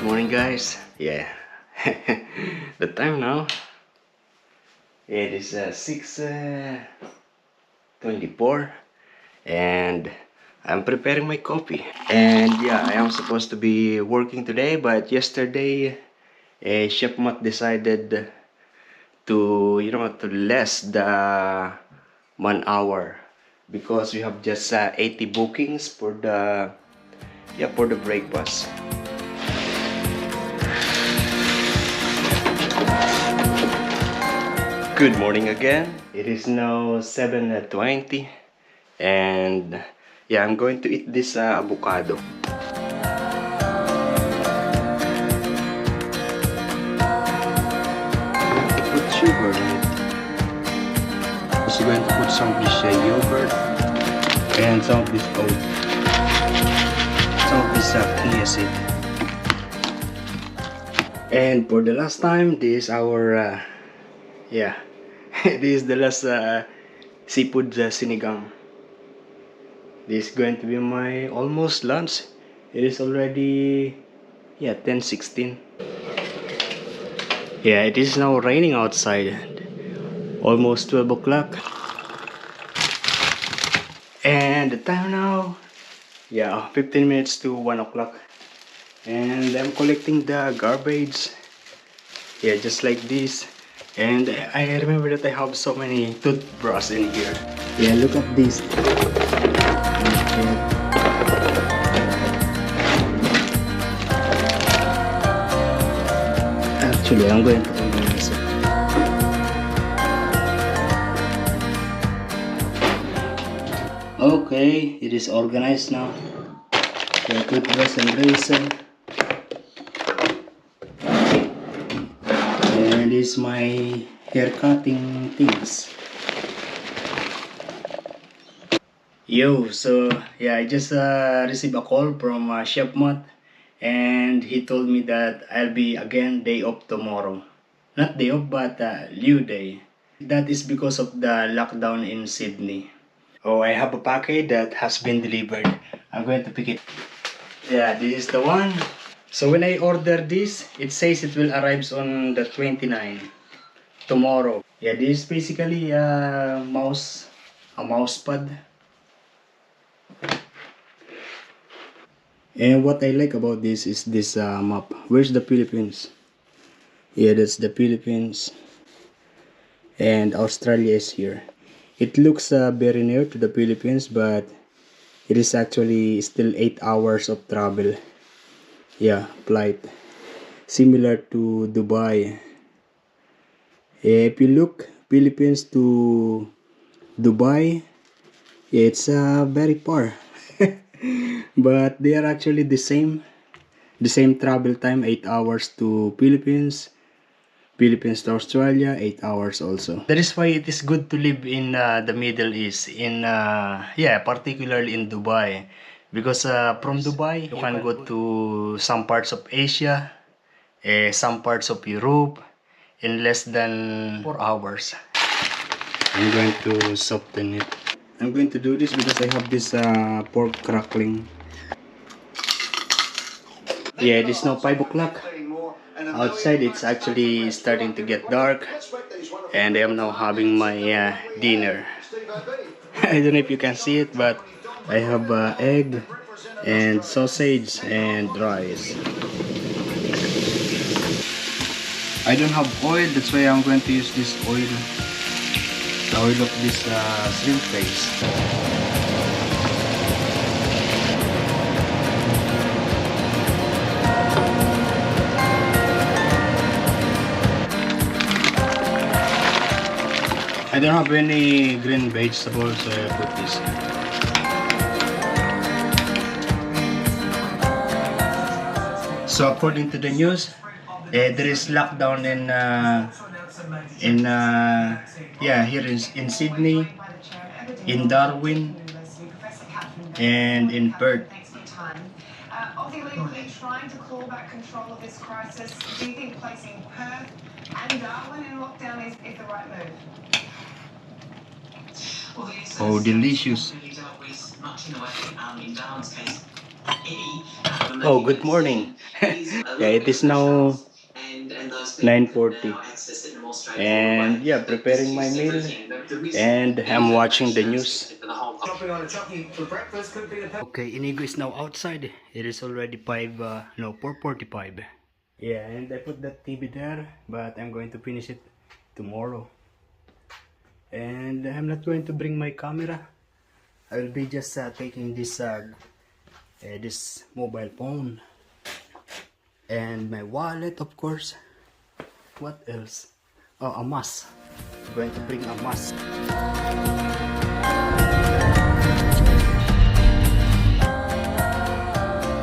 Good morning, guys. Yeah, the time now. It is 6:24, and I'm preparing my coffee. And yeah, I am supposed to be working today, but yesterday, Chef Matt decided to to less the 1 hour because we have just 80 bookings for the breakfast. Good morning again. It is now 7:20, and yeah, I'm going to eat this avocado. To put sugar in it. Also going to put some of this yogurt and some of this oat. Some of this chia seed. And for the last time, this is our yeah, this is the last seafood sinigang. This is going to be my almost lunch. It is already 10:16. Yeah, it is now raining outside. Almost 12 o'clock. And the time now, 15 minutes to 1 o'clock. And I'm collecting the garbage. Yeah, just like this. And I remember that I have so many toothbrushes in here. Yeah, look at this. Actually, I'm going to organize it. Okay, it is organized now. The toothbrush and razor. And this is my hair cutting things. Yo, so yeah, I just received a call from Chef Matt, and he told me that I'll be again day off tomorrow. Not day off, but leave day. That is because of the lockdown in Sydney. Oh, I have a package that has been delivered. I'm going to pick it. Yeah, this is the one. So when I order this, it says it will arrive on the 29th, tomorrow. Yeah, this is basically a mouse pad. And what I like about this is this map. Where's the Philippines? Yeah, that's the Philippines. And Australia is here. It looks very near to the Philippines, but it is actually still 8 hours of travel. Yeah, flight. Similar to Dubai. If you look Philippines to Dubai, it's very far. But they are actually the same travel time, 8 hours to Philippines to Australia, 8 hours also. That is why it is good to live in the Middle East, in particularly in Dubai, because from Dubai you can go to some parts of Asia, some parts of Europe in less than 4 hours. I'm going to soften it. I'm going to do this because I have this pork crackling. Yeah, it is now 5 o'clock. Outside it's actually starting to get dark, and I am now having my dinner. I don't know if you can see it, but I have egg and sausage and rice. I don't have oil, that's why I'm going to use this oil. The oil of this shrimp paste. I don't have any green vegetables, so I put this. So according to the news, there is lockdown here in Sydney, in Darwin, and in Perth. Trying to claw back control of this crisis, do you think placing Perth and Darwin in lockdown is the right move? Oh, delicious. Oh, good morning. Yeah, it is now 9:40, and yeah, preparing my meal, and I'm watching the news. Okay, Inigo is now outside. It is already 5, no, 4:45. Yeah, and I put that TV there, but I'm going to finish it tomorrow. And I'm not going to bring my camera. I will be just taking this mobile phone and my wallet, of course. What else? Oh, a mask. I'm going to bring a mask.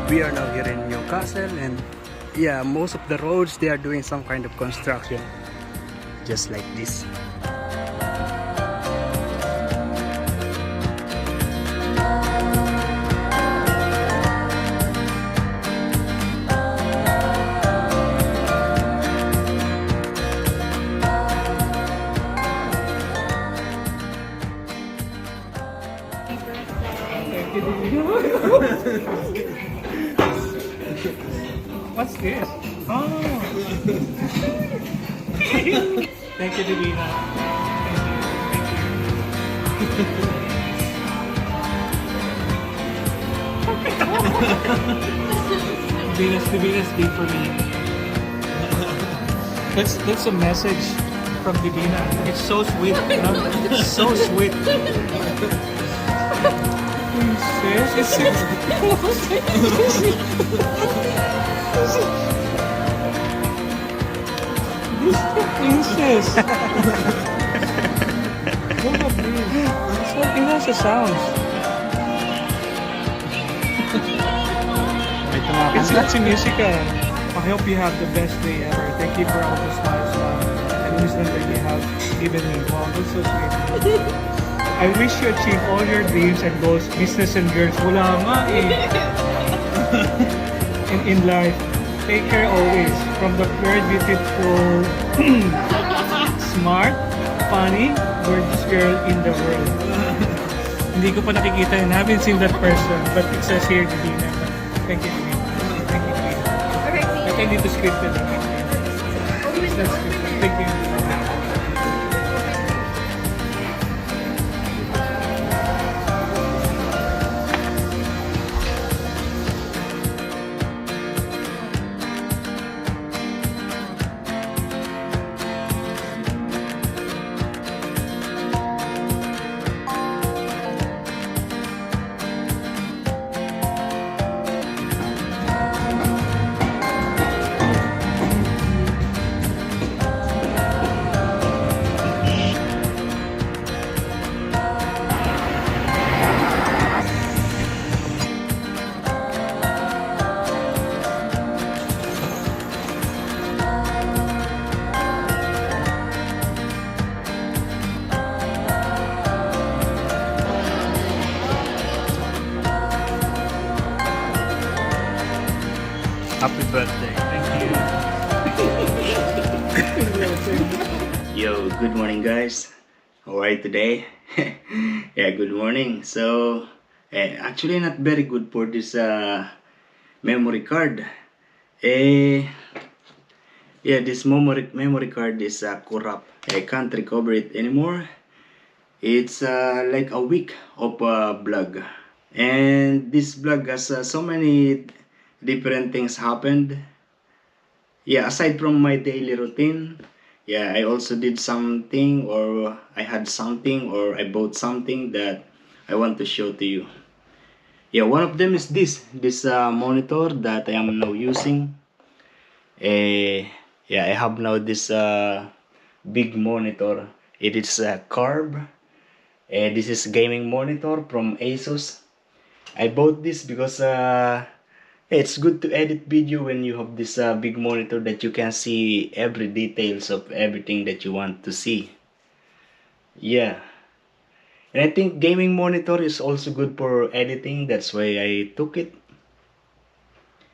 We are now here in Newcastle, and yeah, most of the roads they are doing some kind of construction, just like this. What's this? Oh! Thank you, Divina. Divina's big for me. That's a message from Divina. It's so sweet. It's so sweet. Princess. Hold up, please. So it has a sound. It's a musical. I hope you have the best day ever. Thank you for all the smiles and wisdom that you have given me. Wow, that's so sweet. I wish you achieve all your dreams and goals, business and girls. Wala nga eh. In life. Take care always. From the very beautiful, smart, funny, gorgeous girl in the world. Hindi ko pa nakikita and haven't seen that person, but it says here, Divina. Thank you, Divina. Thank you, Divina. I think I need to script it. Thank you. Happy birthday. Thank you. Yo, good morning, guys. How are you today? Yeah, good morning. So, actually, not very good for this memory card. Eh, yeah, this memory card is corrupt. I can't recover it anymore. It's like a week of vlog, and this vlog has so many different things happened. Yeah, aside from my daily routine, yeah, I also did something, or I had something, or I bought something that I want to show to you. Yeah, one of them is this monitor that I am now using. Yeah, I have now this big monitor. It is a curve. This is gaming monitor from Asus. I bought this because it's good to edit video when you have this big monitor that you can see every details of everything that you want to see. Yeah, and I think gaming monitor is also good for editing. That's why I took it.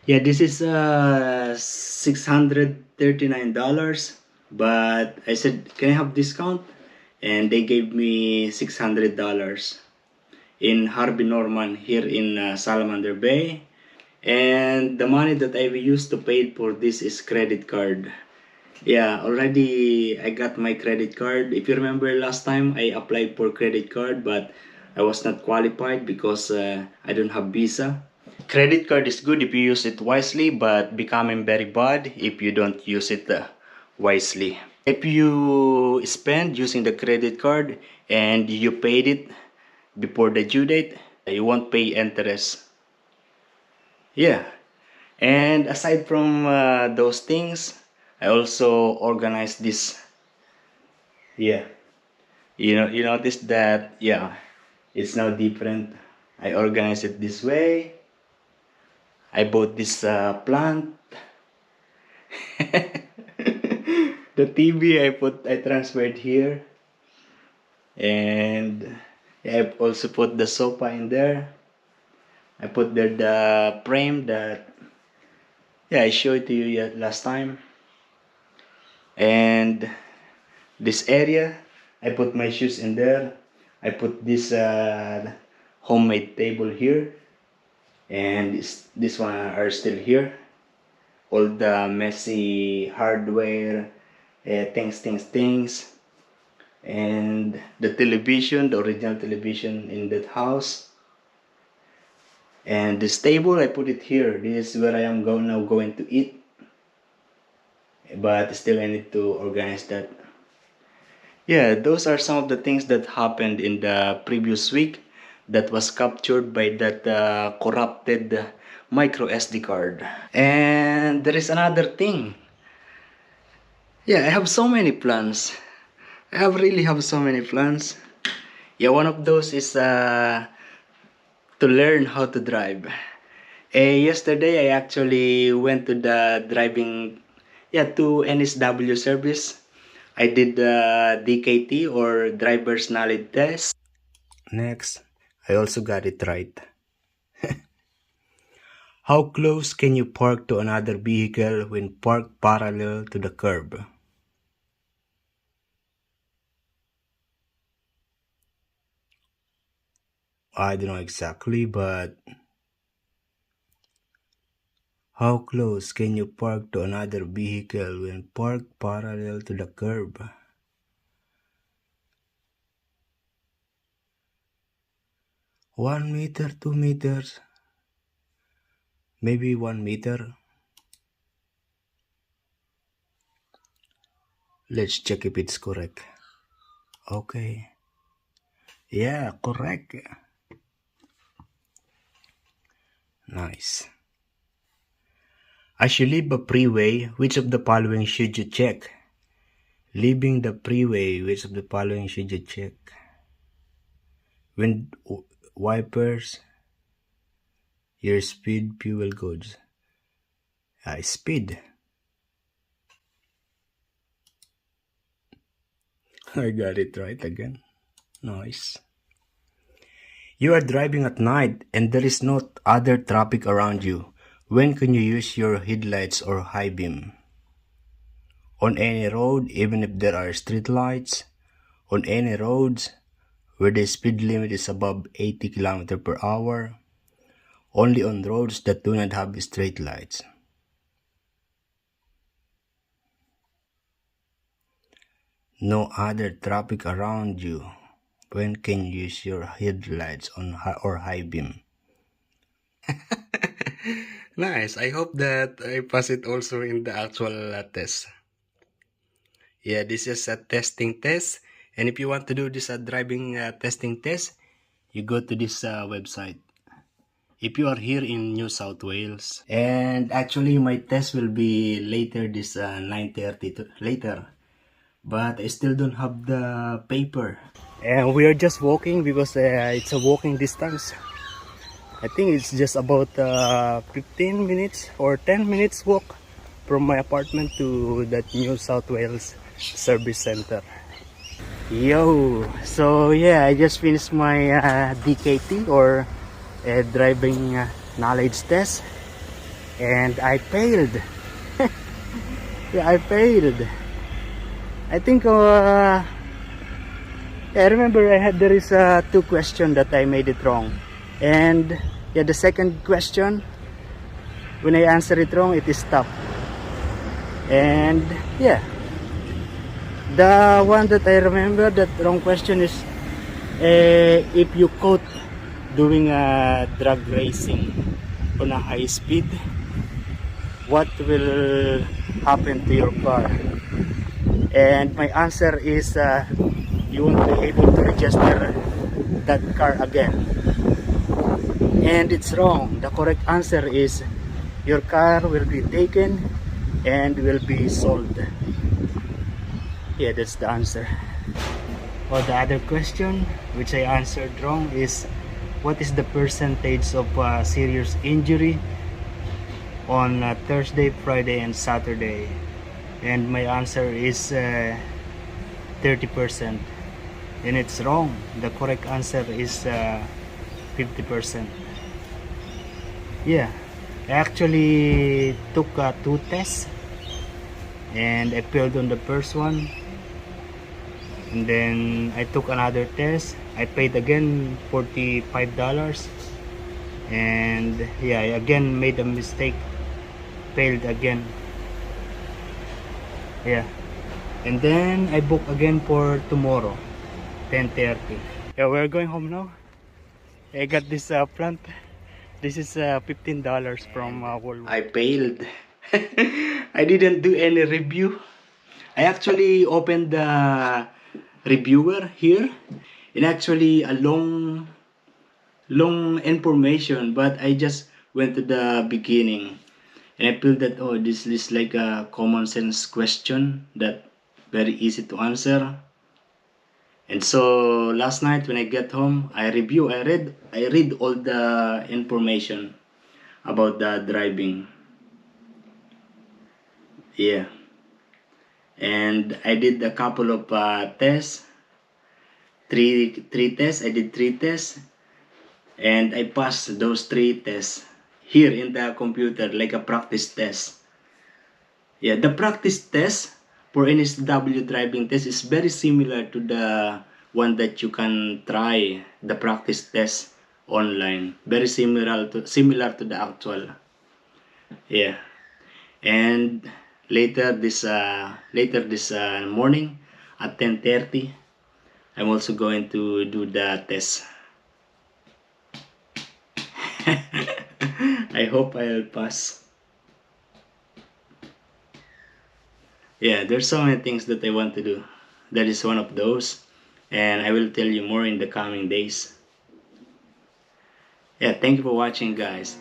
Yeah, this is $639, but I said, can I have discount? And they gave me $600 in Harvey Norman here in Salamander Bay. And the money that I used to pay for this is credit card. Yeah, already I got my credit card. If you remember last time, I applied for credit card, but I was not qualified because I don't have visa. Credit card is good if you use it wisely, but becoming very bad if you don't use it wisely. If you spend using the credit card and you paid it before the due date, you won't pay interest. Yeah. And aside from those things, I also organized this. Yeah. You notice that, yeah, it's now different. I organized it this way. I bought this plant. The TV I transferred here. And yeah, I also put the sofa in there. I put there the frame that, yeah, I showed to you yet last time. And this area, I put my shoes in there. I put this homemade table here, and this one are still here. All the messy hardware, things, and the television, the original television in that house. And this table, I put it here. This is where I am now going to eat. But still, I need to organize that. Yeah, those are some of the things that happened in the previous week that was captured by that corrupted micro SD card. And there is another thing. Yeah, I have so many plans. Really have so many plans. Yeah, one of those is to learn how to drive. Yesterday, I actually went to the driving, yeah, to NSW service. I did the DKT or driver's knowledge test. Next, I also got it right. How close can you park to another vehicle when parked parallel to the curb? I don't know exactly, but how close can you park to another vehicle when parked parallel to the curb? 1 meter, 2 meters, maybe 1 meter. Let's check if it's correct. Okay. Yeah, correct. Nice. As you leave a freeway, which of the following should you check? Leaving the freeway, which of the following should you check? Wind wipers, your speed, fuel gauge. Speed. I got it right again. Nice. You are driving at night and there is no other traffic around you. When can you use your headlights or high beam? On any road, even if there are street lights. On any roads where the speed limit is above 80 km per hour. Only on roads that do not have straight lights. No other traffic around you. When can you use your headlights or high beam? Nice. I hope that I pass it also in the actual test. Yeah, this is a testing test. And if you want to do this driving testing test, you go to this website. If you are here in New South Wales. And actually, my test will be later this 9:30 later. But I still don't have the paper. And we are just walking because it's a walking distance. I think it's just about 15 minutes or 10 minutes walk from my apartment to that New South Wales service center. Yo, so yeah, I just finished my DKT or driving knowledge test, and I failed. Yeah, I failed. I think yeah, I remember there is 2 questions that I made it wrong, and yeah, the second question when I answer it wrong, it is stop. And yeah, the one that I remember that wrong question is if you caught doing a drag racing on a high speed, what will happen to your car? And my answer is you won't be able to register that car again. And it's wrong. The correct answer is your car will be taken and will be sold. Yeah, that's the answer. Or the other question which I answered wrong is what is the percentage of serious injury on Thursday, Friday, and Saturday? And my answer is 30%. And it's wrong. The correct answer is 50%. Yeah, I actually took 2 tests and I failed on the first one, and then I took another test. I paid again $45, and yeah, I again made a mistake, failed again. Yeah, and then I booked again for tomorrow 10:30. Yeah, we're going home now. I got this plant. This is $15 from Walmart. I failed. I didn't do any review. I actually opened the reviewer here, and actually a long information, but I just went to the beginning, and I feel that oh, this is like a common sense question that very easy to answer. And so last night when I get home, I read all the information about the driving. Yeah, and I did a couple of tests, three tests. I did 3 tests, and I passed those 3 tests here in the computer like a practice test. Yeah, the practice test for NSW driving test is very similar to the one that you can try the practice test online. Very similar to the actual. Yeah, and later this morning at 10:30, I'm also going to do the test. I hope I'll pass. Yeah, there's so many things that I want to do. That is one of those, and I will tell you more in the coming days. Yeah, thank you for watching, guys.